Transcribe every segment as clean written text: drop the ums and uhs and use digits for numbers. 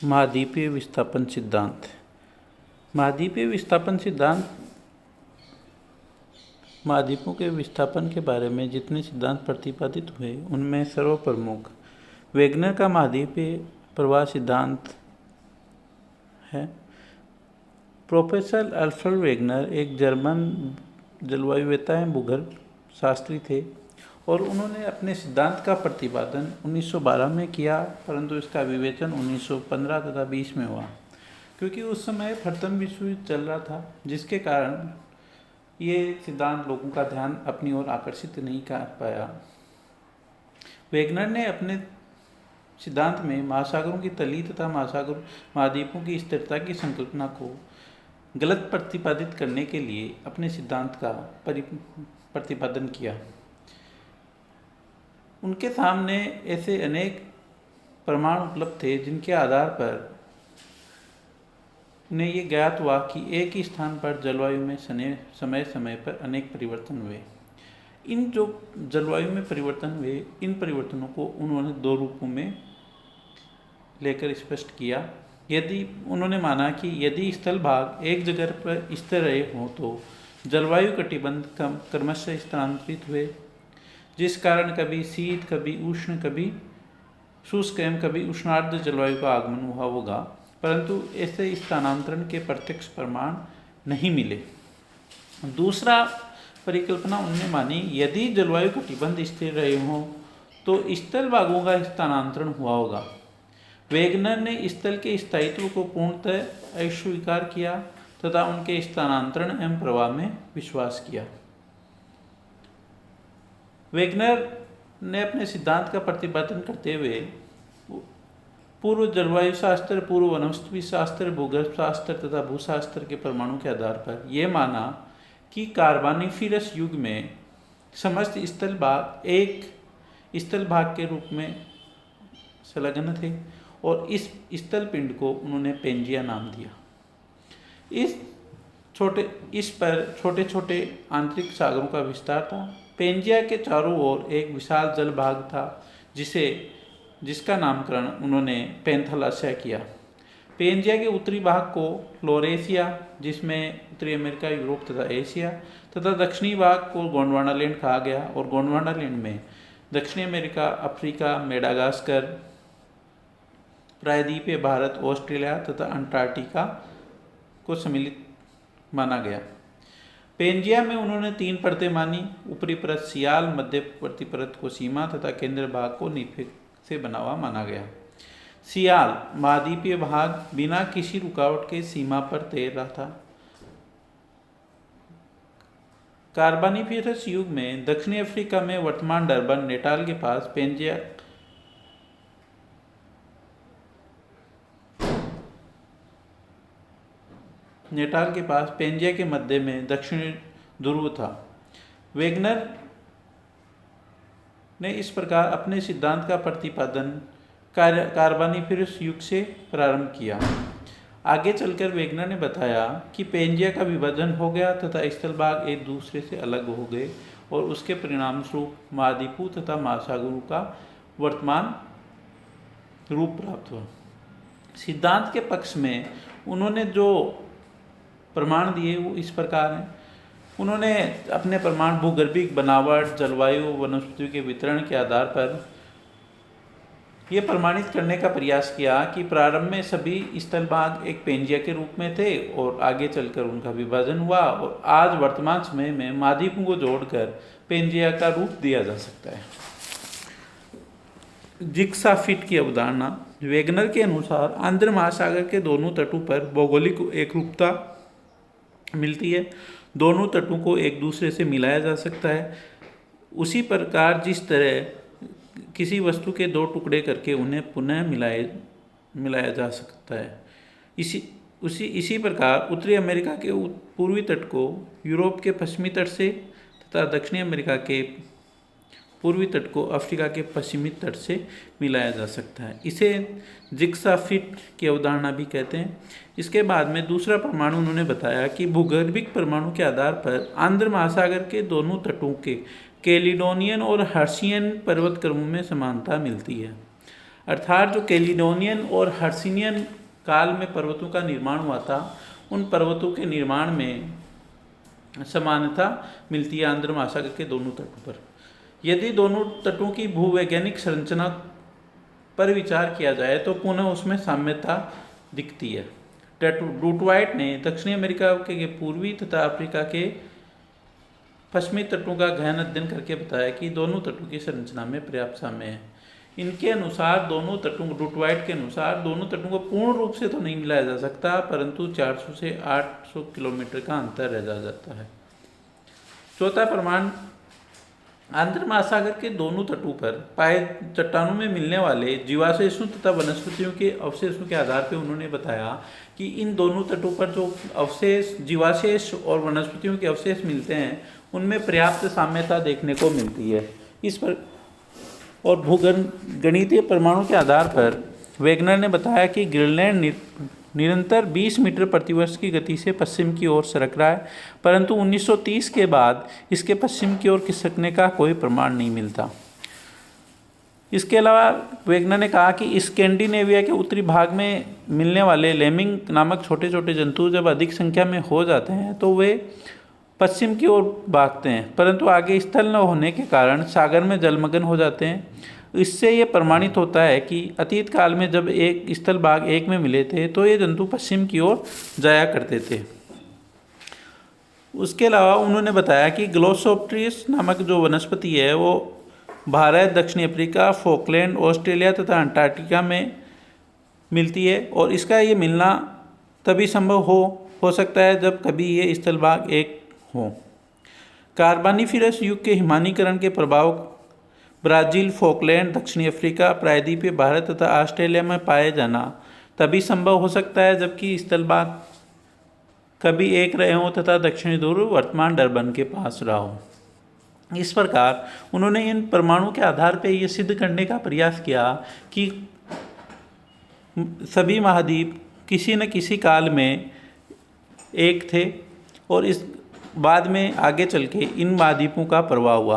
महाद्वीपीय विस्थापन सिद्धांत। महाद्वीपीय विस्थापन सिद्धांत महाद्वीपों के विस्थापन के बारे में जितने सिद्धांत प्रतिपादित हुए उनमें सर्वप्रमुख वेगनर का महाद्वीपीय प्रवाह सिद्धांत है। प्रोफेसर अल्फ्रेड वेगनर एक जर्मन जलवायुवेत्ता एवं भूगर्भ शास्त्री थे और उन्होंने अपने सिद्धांत का प्रतिपादन 1912 में किया, परंतु इसका विवेचन 1915 तथा 20 में हुआ, क्योंकि उस समय प्रथम विश्व युद्ध चल रहा था, जिसके कारण ये सिद्धांत लोगों का ध्यान अपनी ओर आकर्षित नहीं कर पाया। वेगनर ने अपने सिद्धांत में महासागरों की तली तथा महाद्वीपों की स्थिरता की संकल्पना को गलत प्रतिपादित करने के लिए अपने सिद्धांत का प्रतिपादन किया। उनके सामने ऐसे अनेक प्रमाण उपलब्ध थे जिनके आधार पर उन्हें ये ज्ञात हुआ कि एक ही स्थान पर जलवायु में समय समय पर अनेक परिवर्तन हुए। इन जो जलवायु में परिवर्तन हुए, इन परिवर्तनों को उन्होंने दो रूपों में लेकर स्पष्ट किया। यदि उन्होंने माना कि यदि स्थल भाग एक जगह पर स्थिर रहे हों तो जलवायु कटिबंध क्रमशः स्थानांतरित हुए, जिस कारण कभी शीत, कभी उष्ण, कभी शुष्क एवं कभी उष्णार्द्र जलवायु का आगमन हुआ होगा, परंतु ऐसे स्थानांतरण के प्रत्यक्ष प्रमाण नहीं मिले। दूसरा परिकल्पना उन्होंने मानी, यदि जलवायु कटिबंध स्थिर रहे हों तो स्थल भागों का स्थानांतरण हुआ होगा। वेगनर ने स्थल के स्थायित्व को पूर्णतः अस्वीकार किया तथा उनके स्थानांतरण एवं प्रवाह में विश्वास किया। वेगनर ने अपने सिद्धांत का प्रतिपादन करते हुए पूर्व जलवायु शास्त्र, पूर्व वनस्पति शास्त्र, भूगर्भ शास्त्र तथा भूशास्त्र के प्रमाणों के आधार पर यह माना कि कार्बोनिफेरस युग में समस्त स्थल भाग एक स्थल भाग के रूप में संलग्न थे और इस स्थल पिंड को उन्होंने पेंजिया नाम दिया। इस पर छोटे छोटे आंतरिक सागरों का विस्तार था। पेंजिया के चारों ओर एक विशाल जल भाग था जिसका नामकरण उन्होंने पैंथालासिया किया। पेंजिया के उत्तरी भाग को फ्लोरेशिया, जिसमें उत्तरी अमेरिका, यूरोप तथा एशिया, तथा दक्षिणी भाग को गोंडवानालैंड कहा गया और गोंडवानालैंड में दक्षिणी अमेरिका, अफ्रीका, मेडागास्कर, प्रायद्वीपीय भारत, ऑस्ट्रेलिया तथा अंटार्कटिका को सम्मिलित माना गया। पेंजिया में उन्होंने 3 परतें मानी, ऊपरी परत सियाल, मध्यवर्ती परत को सीमा तथा केंद्र भाग को निफेक से बना हुआ माना गया। सियाल महाद्वीपीय भाग बिना किसी रुकावट के सीमा पर तैर रहा था। कार्बोनिफेरस युग में दक्षिणी अफ्रीका में वर्तमान डरबन, नेटाल के पास पेंजिया के मध्य में दक्षिणी ध्रुव था। वेगनर ने इस प्रकार अपने सिद्धांत का प्रतिपादन कार्बोनिफेरस युग से प्रारंभ किया। आगे चलकर वेगनर ने बताया कि पेंजिया का विभाजन हो गया तथा स्थल भाग एक दूसरे से अलग हो गए और उसके परिणाम स्वरूप महाद्वीपों तथा महासागरों का वर्तमान रूप प्राप्त हुआ। सिद्धांत के पक्ष में उन्होंने जो प्रमाण दिए वो इस प्रकार हैं। उन्होंने अपने प्रमाण भूगर्भिक बनावट, जलवायु, वनस्पति के वितरण के आधार पर यह प्रमाणित करने का प्रयास किया कि प्रारंभ में सभी स्थल भाग एक पेंजिया के रूप में थे और आगे चलकर उनका विभाजन हुआ और आज वर्तमान समय में महाद्वीपों को जोड़कर पेंजिया का रूप दिया जा सकता है। जिग्सा फिट की अवधारणा। वेगनर के अनुसार आंध्र महासागर के दोनों तटों पर भौगोलिक एकरूपता मिलती है। दोनों तटों को एक दूसरे से मिलाया जा सकता है। उसी प्रकार जिस तरह किसी वस्तु के 2 टुकड़े करके उन्हें पुनः मिलाया जा सकता है, इसी प्रकार उत्तरी अमेरिका के पूर्वी तट को यूरोप के पश्चिमी तट से तथा दक्षिणी अमेरिका के पूर्वी तट को अफ्रीका के पश्चिमी तट से मिलाया जा सकता है। इसे जिग्सा फिट की अवधारणा भी कहते हैं। इसके बाद में दूसरा परमाणु उन्होंने बताया कि भूगर्भिक परमाणु के आधार पर आंध्र महासागर के दोनों तटों के कैलिडोनियन और हर्शियन पर्वत क्रमों में समानता मिलती है। अर्थात जो कैलिडोनियन और हर्सिनियन काल में पर्वतों का निर्माण हुआ था, उन पर्वतों के निर्माण में समानता मिलती है आंध्र महासागर के दोनों तटों पर। यदि दोनों तटों की भूवैज्ञानिक संरचना पर विचार किया जाए तो पुनः उसमें साम्यता दिखती है। ड्रूट व्हाइट ने दक्षिणी अमेरिका के पूर्वी तथा अफ्रीका के पश्चिमी तटों का गहन अध्ययन करके बताया कि दोनों तटों की संरचना में पर्याप्त साम्य है। इनके अनुसार ड्रूट व्हाइट के अनुसार दोनों तटों को पूर्ण रूप से तो नहीं मिलाया जा सकता, परंतु 400 से 800 किलोमीटर का अंतर रह जाता है। चौथा प्रमाण, आंध्र महासागर के दोनों तटों पर पाए चट्टानों में मिलने वाले जीवावशेषों तथा वनस्पतियों के अवशेषों के आधार पर उन्होंने बताया कि इन दोनों तटों पर जो अवशेष, जीवावशेष और वनस्पतियों के अवशेष मिलते हैं उनमें पर्याप्त साम्यता देखने को मिलती है। इस पर और भूगणितीय प्रमाणों के आधार पर वेगनर ने बताया कि ग्रीनलैंड निरंतर 20 मीटर प्रतिवर्ष की गति से पश्चिम की ओर सरक रहा है, परंतु 1930 के बाद इसके पश्चिम की ओर खिसकने का कोई प्रमाण नहीं मिलता। इसके अलावा वेगनर ने कहा कि स्कैंडिनेविया के उत्तरी भाग में मिलने वाले लेमिंग नामक छोटे छोटे जंतु जब अधिक संख्या में हो जाते हैं तो वे पश्चिम की ओर भागते हैं, परंतु आगे स्थल न होने के कारण सागर में जलमग्न हो जाते हैं। इससे ये प्रमाणित होता है कि अतीत काल में जब एक स्थल भाग एक में मिले थे तो ये जंतु पश्चिम की ओर जाया करते थे। उसके अलावा उन्होंने बताया कि ग्लोसोप्टेरिस नामक जो वनस्पति है वो भारत, दक्षिणी अफ्रीका, फोकलैंड, ऑस्ट्रेलिया तथा अंटार्कटिका में मिलती है और इसका ये मिलना तभी संभव हो सकता है जब कभी ये स्थल भाग एक हो। कार्बोनिफेरस युग के हिमानीकरण के प्रभाव ब्राज़ील, फोकलैंड, दक्षिणी अफ्रीका, प्रायद्वीपीय भारत तथा ऑस्ट्रेलिया में पाए जाना तभी संभव हो सकता है जबकि स्थल भाग कभी एक रहे हों तथा दक्षिणी ध्रुव वर्तमान डरबन के पास रहा हो। इस प्रकार उन्होंने इन प्रमाणों के आधार पर यह सिद्ध करने का प्रयास किया कि सभी महाद्वीप किसी न किसी काल में एक थे और इस बाद में आगे चल के इन महाद्वीपों का प्रवाह हुआ।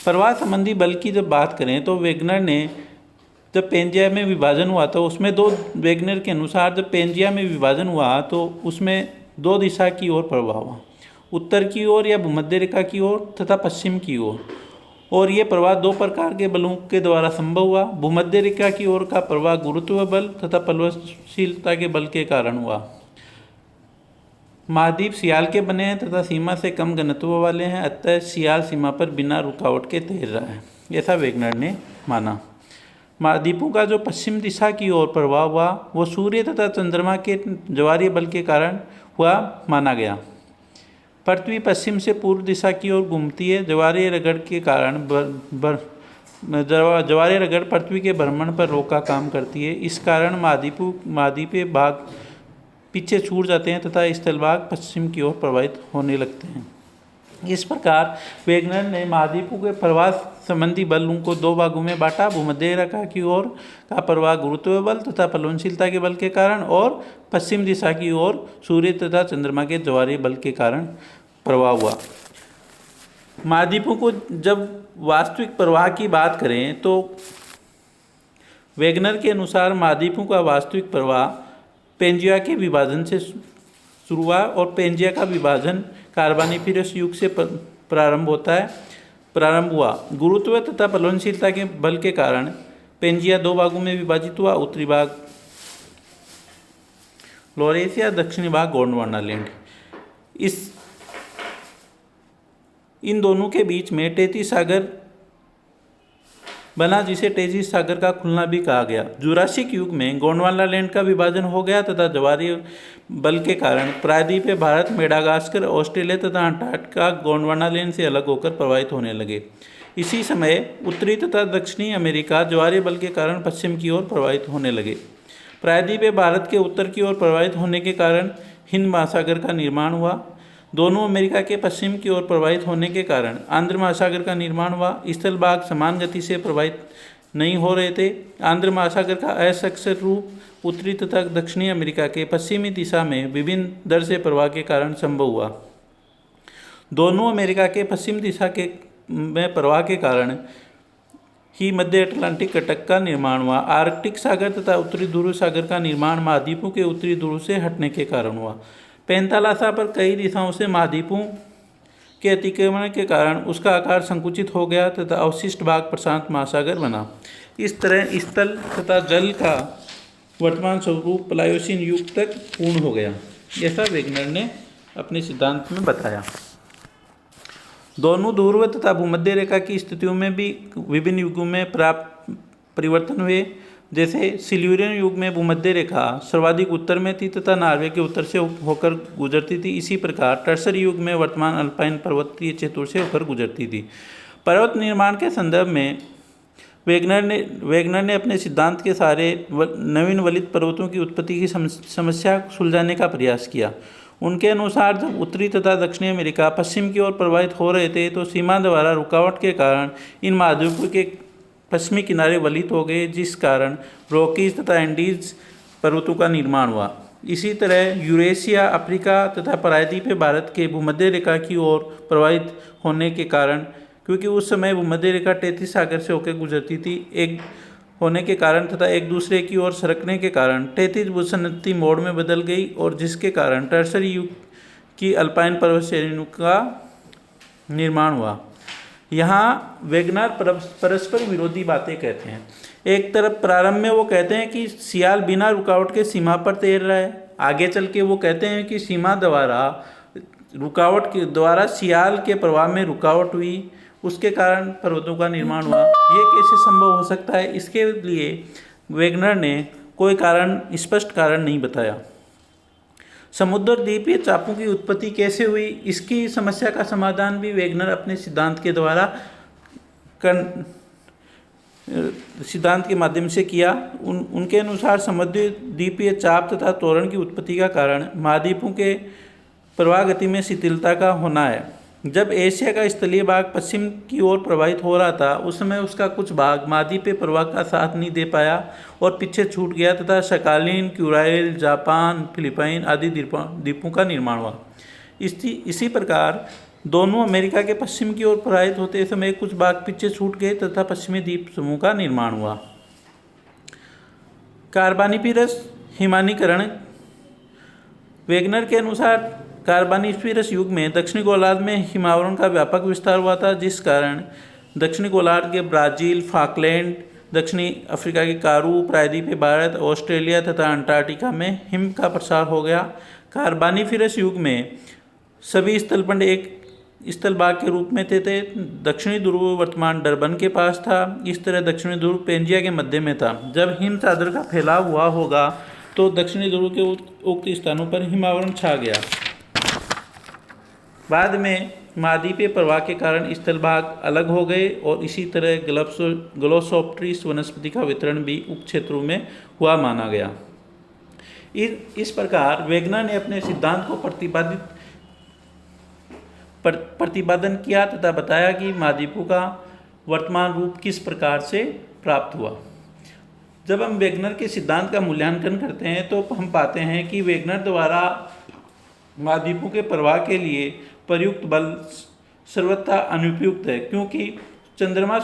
प्रवाह संबंधी बल की जब बात करें तो वेगनर ने जब पेंजिया में विभाजन हुआ तो उसमें वेगनर के अनुसार जब पेंजिया में विभाजन हुआ तो उसमें दो दिशा की ओर प्रवाह हुआ, उत्तर की ओर या भूमध्य रेखा की ओर तथा पश्चिम की ओर, और ये प्रवाह दो प्रकार के बलों के द्वारा संभव हुआ। भूमध्य रेखा की ओर का प्रवाह गुरुत्व बल तथा प्लवनशीलता के बल के कारण हुआ। महाद्वीप सियाल के बने हैं तथा सीमा से कम घनत्व वाले हैं, अतः सियाल सीमा पर बिना रुकावट के तैर रहा है, ऐसा वेगनर ने माना। महाद्वीपों का जो पश्चिम दिशा की ओर प्रवाह हुआ वो सूर्य तथा चंद्रमा के ज्वारीय बल के कारण हुआ माना गया। पृथ्वी पश्चिम से पूर्व दिशा की ओर घूमती है, ज्वारीय रगड़ के कारण ज्वारीय रगड़ पृथ्वी के भ्रमण पर रोक का काम करती है। इस कारण महाद्वीपीय भाग पीछे छूट जाते हैं तथा स्थल भाग पश्चिम की ओर प्रवाहित होने लगते हैं। इस प्रकार वेगनर ने महाद्वीपों के प्रवाह संबंधी बलों को दो भागों में बांटा, भूमध्य रेखा की ओर का प्रवाह गुरुत्व बल तथा प्लवनशीलता के बल के कारण और पश्चिम दिशा की ओर सूर्य तथा चंद्रमा के ज्वारीय बल के कारण प्रवाह हुआ। महाद्वीपों को जब वास्तविक प्रवाह की बात करें तो वेगनर के अनुसार महाद्वीपों का वास्तविक प्रवाह पेंजिया के विभाजन से शुरू हुआ और पेंजिया का विभाजन कार्बोनिफेरस युग से प्रारंभ हुआ। गुरुत्व तथा प्लवनशीलता के बल के कारण पेंजिया दो भागों में विभाजित हुआ, उत्तरी भाग लॉरेशिया, दक्षिणी भाग गोंडवाना लैंड। इन दोनों के बीच में टेथीस सागर बना जिसे टेथीस सागर का खुलना भी कहा गया। जुरासिक युग में गोंडवाना लैंड का विभाजन हो गया तथा ज्वारीय बल के कारण प्रायद्वीपीय भारत, मेडागास्कर, ऑस्ट्रेलिया तथा अंटार्कटिका गोंडवाना लैंड से अलग होकर प्रवाहित होने लगे। इसी समय उत्तरी तथा दक्षिणी अमेरिका ज्वारीय बल के कारण पश्चिम की ओर प्रवाहित होने लगे। प्रायद्वीपीय भारत के उत्तर की ओर प्रवाहित होने के कारण हिंद महासागर का निर्माण हुआ। दोनों अमेरिका के पश्चिम की ओर प्रवाहित होने के कारण आंध्र महासागर का निर्माण हुआ। स्थल भाग समान गति से प्रवाहित नहीं हो रहे थे। आंध्र महासागर का असंक्षर रूप उत्तरी तथा दक्षिणी अमेरिका के पश्चिमी दिशा में विभिन्न दर से प्रवाह के कारण संभव हुआ। दोनों अमेरिका के पश्चिम दिशा में प्रवाह के कारण ही मध्य अटलांटिक कटक का निर्माण हुआ। आर्कटिक सागर तथा उत्तरी ध्रुव सागर का निर्माण महाद्वीपों के उत्तरी ध्रुव से हटने के कारण हुआ। पेंथालासा पर कई दिशाओं से महाद्वीपों के अतिक्रमण के कारण उसका आकार संकुचित हो गया तथा अवशिष्ट भाग प्रशांत महासागर बना। इस तरह स्थल तथा जल का वर्तमान स्वरूप प्लायोसीन युग तक पूर्ण हो गया, ऐसा वेगनर ने अपने सिद्धांत में बताया। दोनों ध्रुव तथा भूमध्य रेखा की स्थितियों में भी विभिन्न युगों में परिवर्तन हुए। जैसे सिल्यूरियन युग में भूमध्य रेखा सर्वाधिक उत्तर में थी तथा नॉर्वे के उत्तर से होकर गुजरती थी। इसी प्रकार टर्सरी युग में वर्तमान अल्पाइन पर्वतीय क्षेत्रों से होकर गुजरती थी। पर्वत निर्माण के संदर्भ में वेगनर ने अपने सिद्धांत के सहारे नवीन वलित पर्वतों की उत्पत्ति की समस्या सुलझाने का प्रयास किया। उनके अनुसार जब उत्तरी तथा दक्षिणी अमेरिका पश्चिम की ओर प्रवाहित हो रहे थे तो सीमा द्वारा रुकावट के कारण इन महाद्वीपों के पश्चिमी किनारे वलित हो गए, जिस कारण रॉकीज तथा एंडीज पर्वतों का निर्माण हुआ। इसी तरह यूरेशिया, अफ्रीका तथा प्रायद्वीप भारत के भूमध्य रेखा की ओर प्रवाहित होने के कारण, क्योंकि उस समय भूमध्य रेखा 33 सागर से होकर गुजरती थी, एक होने के कारण तथा एक दूसरे की ओर सरकने के कारण 33 भूसन्नति मोड़ में बदल गई और जिसके कारण टर्सरी युग की अल्पाइन पर्वत श्रेणियों का निर्माण हुआ। यहाँ वेगनर परस्पर विरोधी बातें कहते हैं। एक तरफ प्रारंभ में वो कहते हैं कि सियाल बिना रुकावट के सीमा पर तैर रहा है, आगे चल के वो कहते हैं कि सीमा द्वारा रुकावट के द्वारा सियाल के प्रवाह में रुकावट हुई, उसके कारण पर्वतों का निर्माण हुआ। ये कैसे संभव हो सकता है, इसके लिए वेगनर ने कोई स्पष्ट कारण नहीं बताया। समुद्र द्वीपीय चापों की उत्पत्ति कैसे हुई, इसकी समस्या का समाधान भी वेगनर अपने सिद्धांत के माध्यम से किया। उनके अनुसार समुद्र द्वीपीय चाप तथा तोरण की उत्पत्ति का कारण महाद्वीपों के प्रवाह गति में शिथिलता का होना है। जब एशिया का स्थलीय भाग पश्चिम की ओर प्रवाहित हो रहा था, उस समय उसका कुछ भाग महाद्वीपीय प्रवाह का साथ नहीं दे पाया और पीछे छूट गया तथा शकालीन, क्यूराइल, जापान, फिलीपाइन आदि द्वीपों का निर्माण हुआ। इसी प्रकार दोनों अमेरिका के पश्चिम की ओर प्रवाहित होते समय कुछ भाग पीछे छूट गए तथा पश्चिमी द्वीप समूह का निर्माण हुआ। कार्बानिफेरस हिमानीकरण। वेगनर के अनुसार कार्बानिफेरस युग में दक्षिणी गोलार्ध में हिमावरण का व्यापक विस्तार हुआ था, जिस कारण दक्षिणी गोलार्ध के ब्राज़ील, फाकलैंड, दक्षिणी अफ्रीका के कारू, प्रायद्वीपीय भारत, ऑस्ट्रेलिया तथा अंटार्कटिका में हिम का प्रसार हो गया। कार्बानिफेरस युग में सभी स्थलखंड एक स्थलभाग के रूप में थे। दक्षिणी ध्रुव वर्तमान डरबन के पास था। इस तरह दक्षिणी ध्रुव पेंजिया के मध्य में था। जब हिम चादर का फैलाव हुआ होगा तो दक्षिणी ध्रुव के उक्त स्थानों पर हिमावरण छा गया। बाद में महाद्वीपीय प्रवाह के कारण स्थलभाग अलग हो गए और इसी तरह ग्लोसोप्टेरिस वनस्पति का वितरण भी उक्त क्षेत्रों में हुआ माना गया। इस प्रकार वेगनर ने अपने सिद्धांत को प्रतिपादन किया तथा बताया कि महाद्वीपों का वर्तमान रूप किस प्रकार से प्राप्त हुआ। जब हम वेगनर के सिद्धांत का मूल्यांकन करते हैं तो हम पाते हैं कि वेगनर द्वारा महाद्वीपों के प्रवाह के लिए प्रयुक्त बल सर्वथा अनुपयुक्त है, क्योंकि चंद्रमा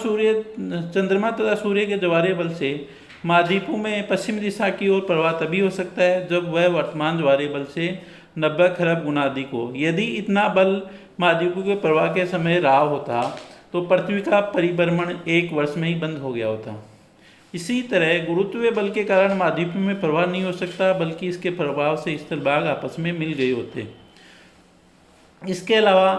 तथा सूर्य के ज्वारीय बल से महाद्वीपों में पश्चिम दिशा की ओर प्रवाह तभी हो सकता है जब वह वर्तमान ज्वारीय बल से 90 खरब गुना अधिक हो। यदि इतना बल महाद्वीपों के प्रवाह के समय रहा होता तो पृथ्वी का परिभ्रमण 1 वर्ष में ही बंद हो गया होता। इसी तरह गुरुत्वीय बल के कारण महाद्वीपों में प्रवाह नहीं हो सकता, बल्कि इसके प्रभाव से स्थलभाग आपस में मिल गए होते। इसके अलावा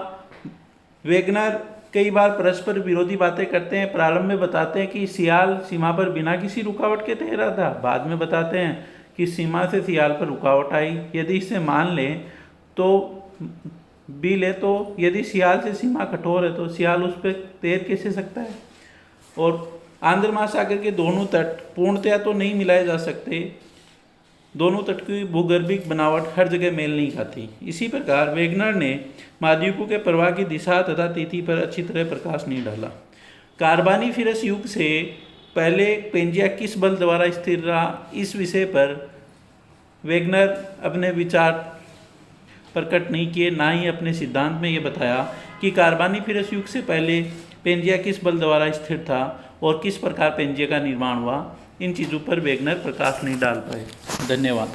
वेगनर कई बार परस्पर विरोधी बातें करते हैं। प्रारंभ में बताते हैं कि सियाल सीमा पर बिना किसी रुकावट के तैरा था, बाद में बताते हैं कि सीमा से सियाल पर रुकावट आई। यदि इसे मान लें तो यदि सियाल से सीमा कठोर है तो सियाल उस पर तैर कैसे सकता है। और आंध्र महासागर के दोनों तट पूर्णतया तो नहीं मिलाए जा सकते, दोनों तट की भूगर्भिक बनावट हर जगह मेल नहीं खाती। इसी प्रकार वेगनर ने महाद्वीपों के प्रवाह की दिशा तथा तिथि पर अच्छी तरह प्रकाश नहीं डाला। कार्बानिफेरस युग से पहले पेंजिया किस बल द्वारा स्थिर रहा, इस विषय पर वेगनर अपने विचार प्रकट नहीं किए, ना ही अपने सिद्धांत में ये बताया कि कार्बानिफेरस युग से पहले पेंजिया किस बल द्वारा स्थिर था और किस प्रकार पेंजिया का निर्माण हुआ, इन चीज़ों पर वेगनर प्रकाश नहीं डाल पाए। धन्यवाद।